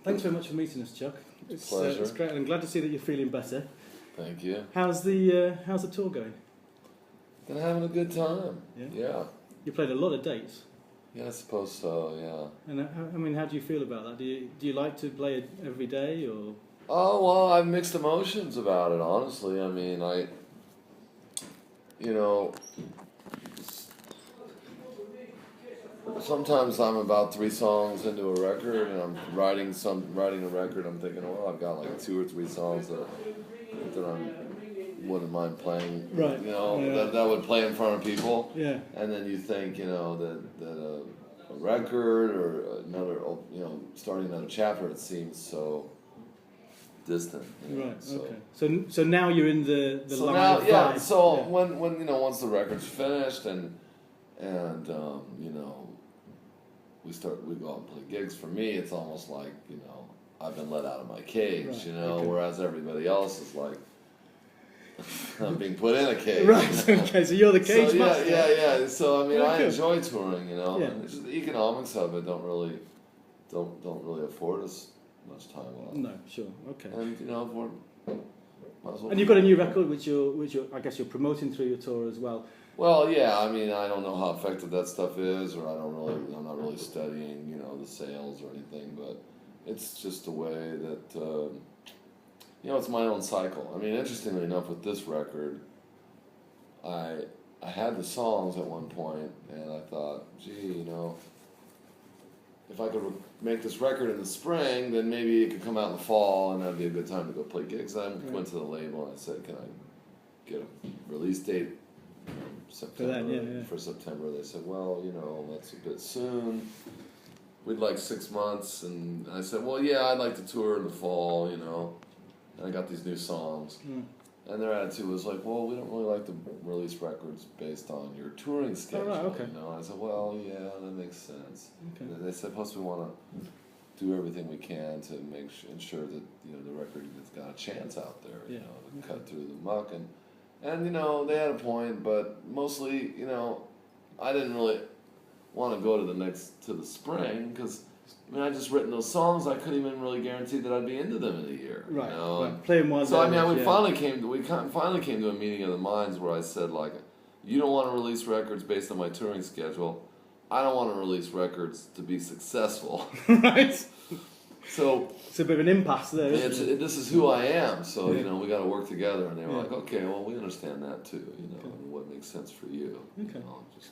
Thanks very much for meeting us, Chuck. Pleasure. It's great, and I'm glad to see that you're feeling better. Thank you. How's the tour going? Been having a good time. Yeah. You played a lot of dates. Yeah, I suppose so. Yeah. And I mean, how do you feel about that? Do you like to play it every day, or? Oh well, I have mixed emotions about it. Honestly, I mean, sometimes I'm about 3 songs into a record, and I'm writing a record. I'm thinking, well, I've got like 2 or 3 songs that I wouldn't mind playing. Right. That would play in front of people. Yeah. And then you think, that a record or another, starting another chapter, it seems so distant. Right. Okay. So now you're in the so line now, of yeah. vibe. So Yeah. when once the record's finished and we go out and play gigs. For me, it's almost like I've been let out of my cage. Right, Whereas everybody else is like I'm being put in a cage. Right. Okay. So you're the cage so, master. Yeah. So I mean, I Good. enjoy touring. Yeah. And it's just the economics of it don't really afford us much time off. No. Sure. Okay. And might as well. And you've got a new record, which you're I guess you're promoting through your tour as well. Well, yeah. I mean, I don't know how effective that stuff is, or I'm not really studying, the sales or anything. But it's just a way that, it's my own cycle. I mean, interestingly enough, with this record, I had the songs at one point, and I thought, gee, if I could make this record in the spring, then maybe it could come out in the fall, and that'd be a good time to go play gigs. I went to the label and I said, can I get a release date? September. For September, they said, well, that's a bit soon. We'd like 6 months, and I said, well, yeah, I'd like to tour in the fall, and I got these new songs. And their attitude was like, well, we don't really like to release records based on your touring schedule. Oh, right, okay. I said, well, yeah, that makes sense. Okay. And they said, plus we want to do everything we can to ensure that the record has got a chance out there, to cut through the muck. And they had a point, but mostly, I didn't really want to go to the spring, because I just written those songs. I couldn't even really guarantee that I'd be into them in a year. Right. Right. Playing one. So we finally came to a meeting of the minds where I said, like, you don't want to release records based on my touring schedule. I don't want to release records to be successful. Right. So it's a bit of an impasse there. This is who I am. So we got to work together. And they were like, okay, well, we understand that too. And what makes sense for you. Okay.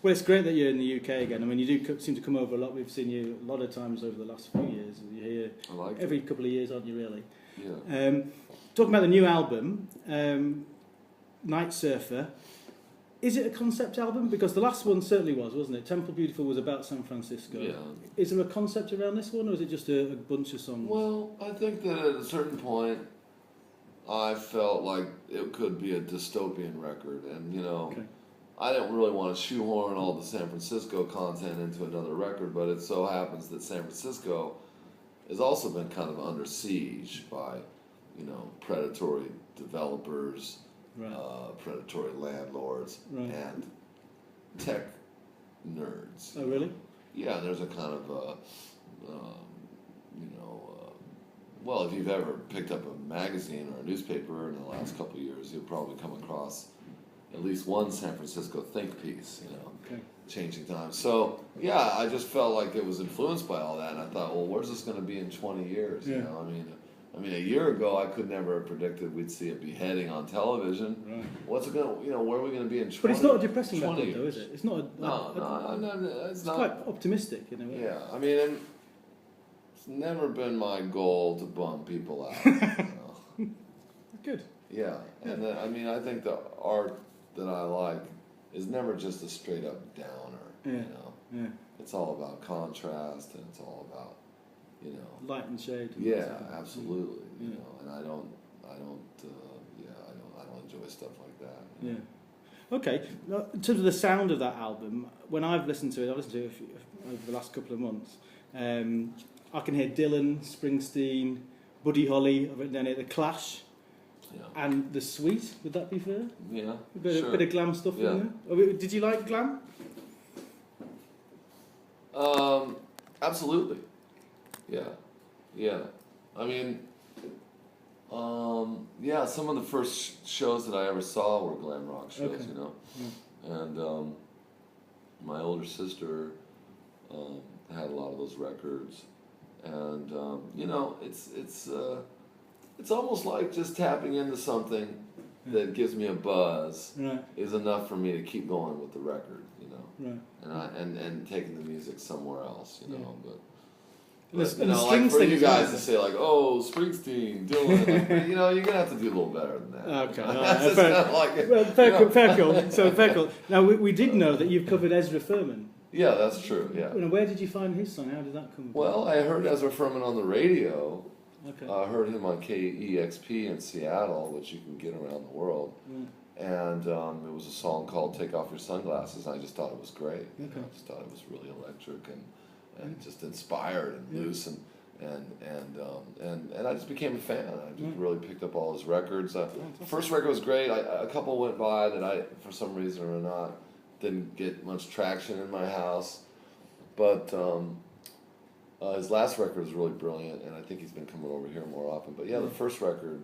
Well, it's great that you're in the UK again. I mean, you do seem to come over a lot. We've seen you a lot of times over the last few years. You're here every couple of years, aren't you? Really. Yeah. Talking about the new album, Night Surfer. Is it a concept album? Because the last one certainly was, wasn't it? Temple Beautiful was about San Francisco. Yeah. Is there a concept around this one, or is it just a bunch of songs? Well, I think that at a certain point, I felt like it could be a dystopian record. And, I didn't really want to shoehorn all the San Francisco content into another record, but it so happens that San Francisco has also been kind of under siege by, predatory developers, predatory landlords, and tech nerds. Oh, really? Yeah, there's a kind of, well, if you've ever picked up a magazine or a newspaper in the last couple of years, you'll probably come across at least one San Francisco think piece, changing times. So, yeah, I just felt like it was influenced by all that, and I thought, well, where's this going to be in 20 years? Yeah. I mean, a year ago, I could never have predicted we'd see a beheading on television. Right. What's it going to, where are we going to be in 20 years? But it's not a depressing record, though, is it? It's not it's not. Quite optimistic, in a way. Yeah, I mean, it's never been my goal to bum people out. Good. Yeah, and I think the art that I like is never just a straight up downer. Yeah. It's all about contrast, and it's all about light and shade. Yeah, absolutely. And I don't enjoy stuff like that. Yeah. Okay. In terms of the sound of that album, when I've listened to it over the last couple of months, I can hear Dylan, Springsteen, Buddy Holly. I've written down here The Clash. Yeah. And The Sweet, would that be fair? Yeah, a bit of glam stuff in there. Did you like glam? Absolutely. Yeah. I mean, yeah, some of the first shows that I ever saw were glam rock shows, Okay. you know. Yeah. And my older sister had a lot of those records, and you know, it's almost like just tapping into something that gives me a buzz Right. is enough for me to keep going with the record, you know. Right. And taking the music somewhere else, you know. But And the you know, like strings for thing you as well, guys to say like, oh, Springsteen, Dylan, like, you know, you're gonna have to do a little better than that. Okay. That's just kind of like, Well, you know. fair call. So fair call. Now we did know that you've covered Ezra Furman. Yeah, that's true. Yeah. You know, where did you find his song? How did that come about? Well, I heard Ezra Furman on the radio. Okay. I heard him on KEXP in Seattle, which you can get around the world. And it was a song called "Take Off Your Sunglasses." And I just thought it was great. You know, I just thought it was really electric and just inspired and loose and I just became a fan. I just really picked up all his records. The first record was great. A couple went by that I, for some reason or not, didn't get much traction in my house, but his last record was really brilliant, and I think he's been coming over here more often. But yeah, the first record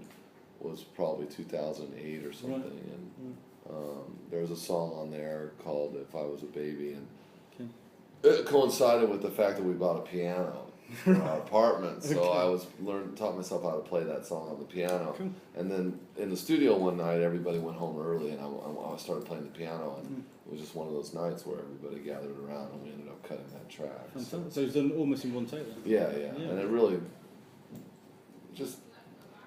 was probably 2008 or something, and there was a song on there called "If I Was a Baby," and it coincided with the fact that we bought a piano for our apartment, so I taught myself how to play that song on the piano. And then in the studio one night, everybody went home early, and I started playing the piano, and it was just one of those nights where everybody gathered around, and we ended up cutting that track. So it's done almost in one take then? Yeah, and it really just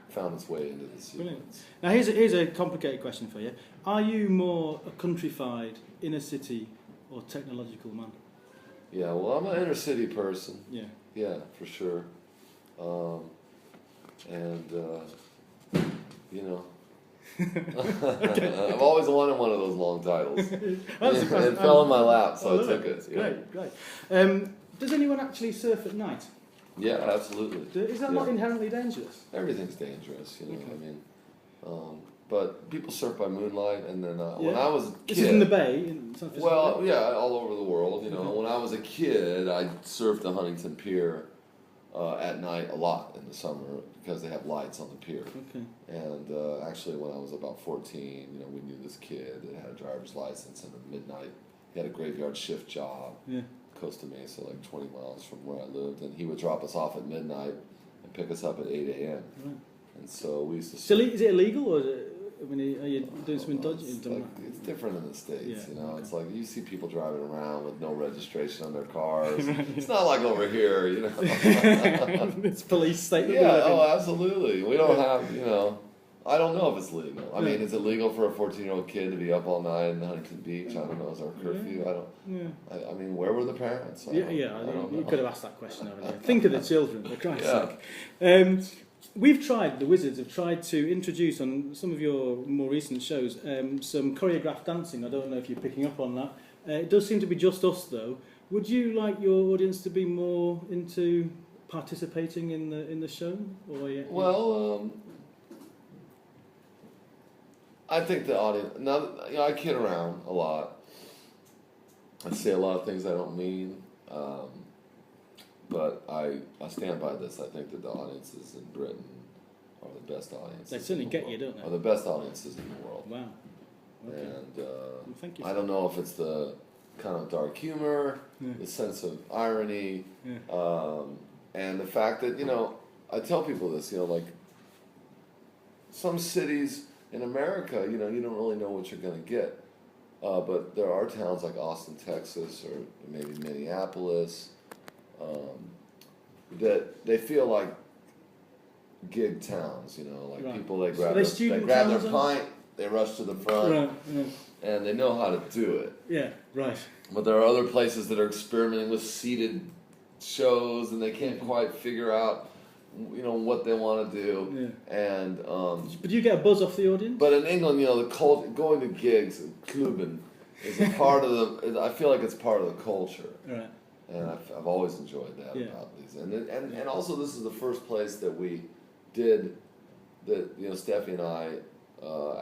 found its way into the sequence. Brilliant. Now here's a complicated question for you. Are you more a countrified, inner city, or technological man? Yeah, well, I'm an inner city person. Yeah. Yeah, for sure. You know, I've always wanted one of those long titles. It fell in my lap, so I took it. Yeah. Great. Does anyone actually surf at night? Yeah, absolutely. Is that not inherently dangerous? Everything's dangerous, you know. I mean, but people surf by moonlight, and then when I was a kid, this is in the bay. In San Francisco? Well, yeah, all over the world. You know, when I was a kid, I surfed the Huntington Pier at night a lot in the summer because they have lights on the pier. Okay. And actually, when I was about 14, you know, we knew this kid that had a driver's license, and at midnight, he had a graveyard shift job. Yeah. Costa Mesa, like 20 miles from where I lived, and he would drop us off at midnight and pick us up at 8 a.m. Right. And so we used to. So is it illegal, or is it? I mean, are you doing something dodgy? It's different in the States, you know. Okay. It's like you see people driving around with no registration on their cars. It's not like over here, you know. It's police state. Yeah, oh, absolutely. We don't have, you know. I don't know if it's legal. I mean, is it legal for a 14-year-old kid to be up all night in Huntington Beach? I don't know. Is our curfew? I don't. Yeah. I mean, where were the parents? You could have asked that question, haven't you? Think of the children, for Christ's sake. We've tried, the Wizards have tried to introduce on some of your more recent shows some choreographed dancing. I don't know if you're picking up on that. It does seem to be just us, though. Would you like your audience to be more into participating in the show? Or well, I think the audience. Now, you know, I kid around a lot. I say a lot of things I don't mean. But I stand by this. I think that the audiences in Britain are the best audiences. They certainly get you, don't they? Are the best audiences in the world. Wow. Okay. And thank you. I don't know if it's the kind of dark humor, the sense of irony, and the fact that, you know, I tell people this, you know, like some cities in America, you know, you don't really know what you're going to get. But there are towns like Austin, Texas, or maybe Minneapolis, that they feel like gig towns, you know, like people they grab their pint, they rush to the front, and they know how to do it. Yeah, right. But there are other places that are experimenting with seated shows, and they can't quite figure out, you know, what they want to do. Yeah. And but do you get a buzz off the audience? But in England, you know, the going to gigs, clubbing, is a part of the. I feel like it's part of the culture. Right. And I've always enjoyed that about these. And also this is the first place that we did that, you know, Steffi and I,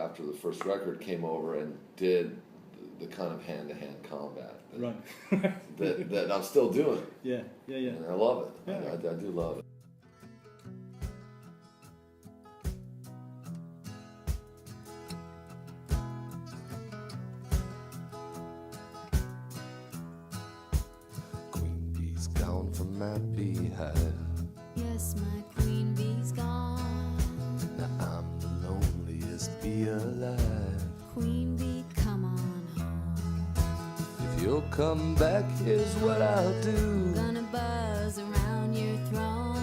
after the first record, came over and did the kind of hand-to-hand combat that I'm still doing. Yeah. And I love it. Yeah. I do love it. gone from my beehive. Yes, my queen bee's gone. Now I'm the loneliest bee alive. Queen bee, come on home. If you'll come back, here's what I'll do. Gonna buzz around your throne.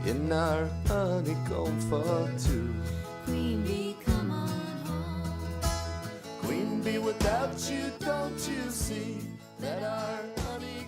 In our honeycomb for two. Queen bee, come on home. Queen bee, without you, don't you see that our honey